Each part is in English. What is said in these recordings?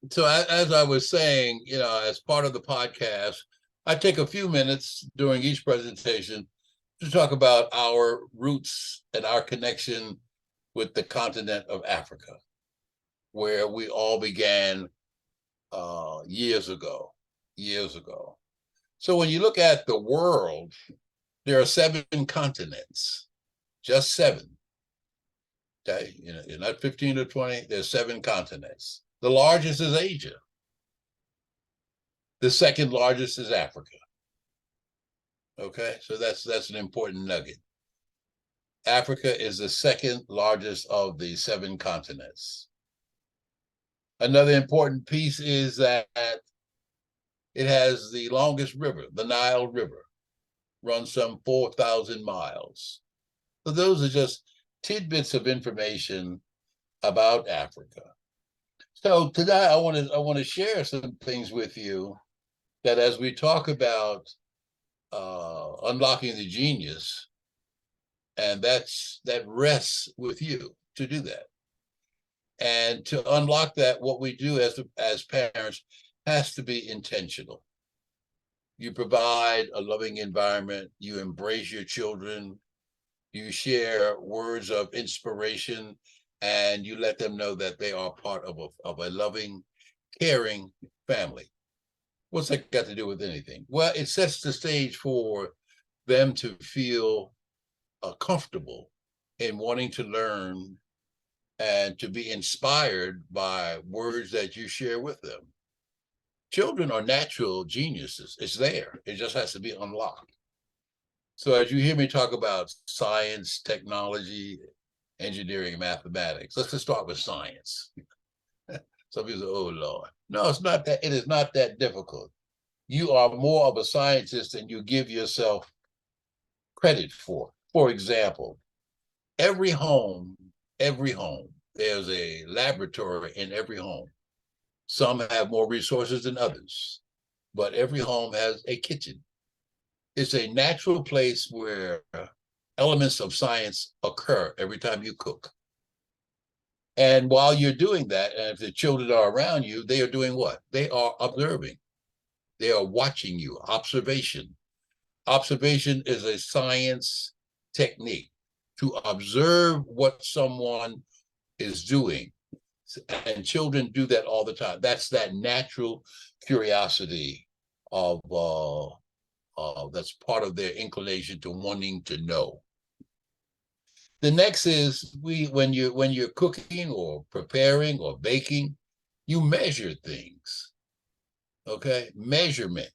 So as I was saying, as part of the podcast, I take a few minutes during each presentation to talk about our roots and our connection with the continent of Africa, where we all began years ago. Years ago. So when you look at the world, there are 7 continents, just 7. Okay, you're not 15 or 20. There's 7 continents. The largest is Asia. The second largest is Africa. Okay, so that's an important nugget. Africa is the second largest of the 7 continents. Another important piece is that it has the longest river, the Nile River, runs some 4,000 miles. So those are just tidbits of information about Africa. So today I want to share some things with you that as we talk about unlocking the genius, and that rests with you to do that. And to unlock that, what we do as parents has to be intentional. You provide a loving environment, you embrace your children, you share words of inspiration, and you let them know that they are part of a loving, caring family. What's that got to do with anything? Well, it sets the stage for them to feel comfortable in wanting to learn and to be inspired by words that you share with them. Children are natural geniuses. It's there. It just has to be unlocked. So as you hear me talk about science, technology, engineering, mathematics, let's just start with science. Some people say, oh Lord. No, it's not that. It is not that difficult. You are more of a scientist than you give yourself credit for. For example, every home, there's a laboratory in every home. Some have more resources than others, but every home has a kitchen. It's a natural place where elements of science occur every time you cook. And while you're doing that, and if the children are around you, they are doing what? They are observing. They are watching you. Observation. Observation is a science technique to observe what someone is doing. And children do that all the time. That's that natural curiosity of that's part of their inclination to wanting to know. The next is when you're cooking or preparing or baking, you measure things. Okay, measurement.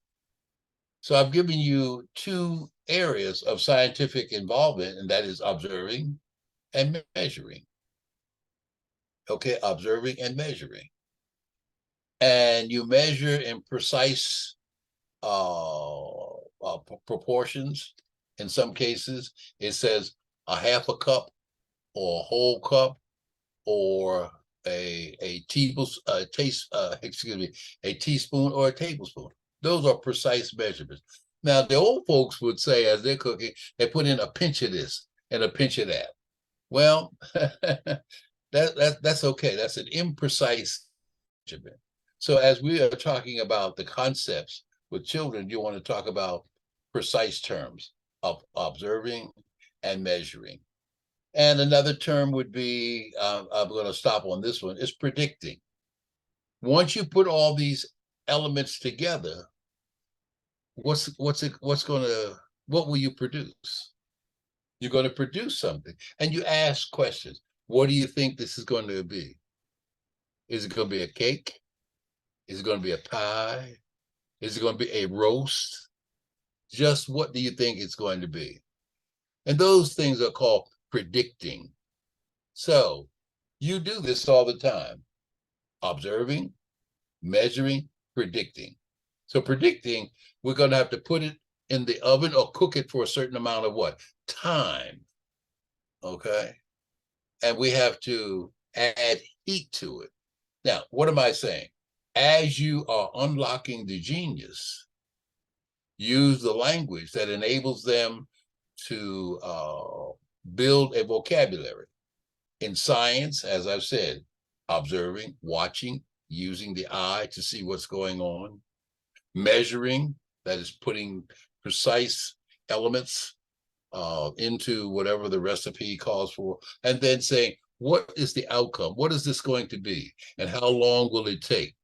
So I've given you 2 areas of scientific involvement, and that is observing and measuring. Okay, observing and measuring. And you measure in precise proportions. In some cases, it says a half a cup or a whole cup or a teaspoon or a tablespoon. Those are precise measurements. Now, the old folks would say, as they're cooking, they put in a pinch of this and a pinch of that. Well, that's okay. That's an imprecise measurement. So as we are talking about the concepts with children, you want to talk about precise terms of observing and measuring. And another term would be, I'm going to stop on this one, is predicting. Once you put all these elements together, what will you produce? You're going to produce something. And you ask questions. What do you think this is going to be? Is it going to be a cake? Is it going to be a pie? Is it going to be a roast? Just what do you think it's going to be? And those things are called predicting. So you do this all the time. Observing, measuring, predicting. So predicting, we're going to have to put it in the oven or cook it for a certain amount of what? Time. Okay. And we have to add heat to it. Now, what am I saying? As you are unlocking the genius, use the language that enables them to build a vocabulary. In science, as I've said, observing, watching, using the eye to see what's going on, measuring, that is putting precise elements into whatever the recipe calls for, and then saying, what is the outcome? What is this going to be? And how long will it take?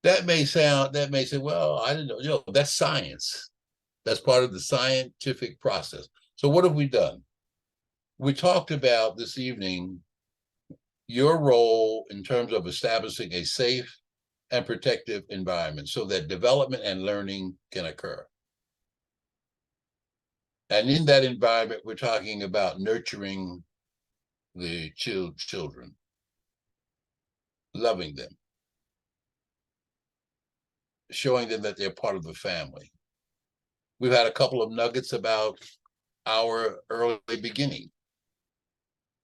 That may say, well, I didn't know, that's science. That's part of the scientific process. So what have we done? We talked about this evening your role in terms of establishing a safe and protective environment so that development and learning can occur. And in that environment, we're talking about nurturing the children, loving them, showing them that they're part of the family. We've had a couple of nuggets about our early beginning.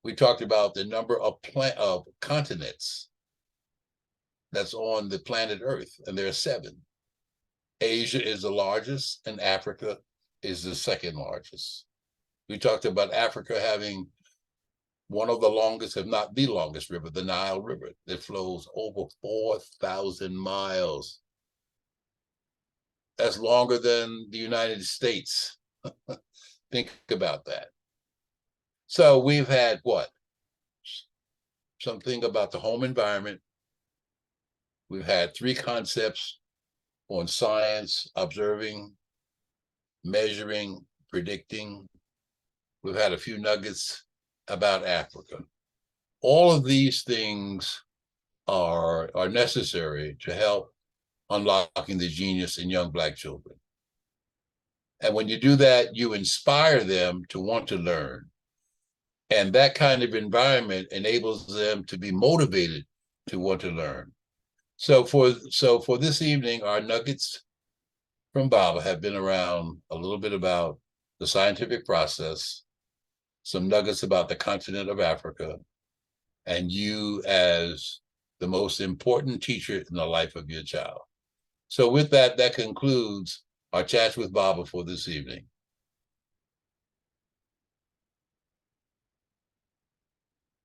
We talked about the number of continents that's on the planet Earth, and there are 7. Asia is the largest, and Africa is the second largest. We talked about Africa having one of the longest, if not the longest river, the Nile River, that flows over 4,000 miles. That's longer than the United States. Think about that. So we've had what? Something about the home environment. We've had 3 concepts on science, observing, measuring, predicting. We've had a few nuggets about Africa. All of these things are necessary to help unlocking the genius in young Black children. And when you do that, you inspire them to want to learn. And that kind of environment enables them to be motivated to want to learn. So for this evening, our nuggets from Baba have been around a little bit about the scientific process, some nuggets about the continent of Africa, and you as the most important teacher in the life of your child. So with that, that concludes our Chats with Baba for this evening.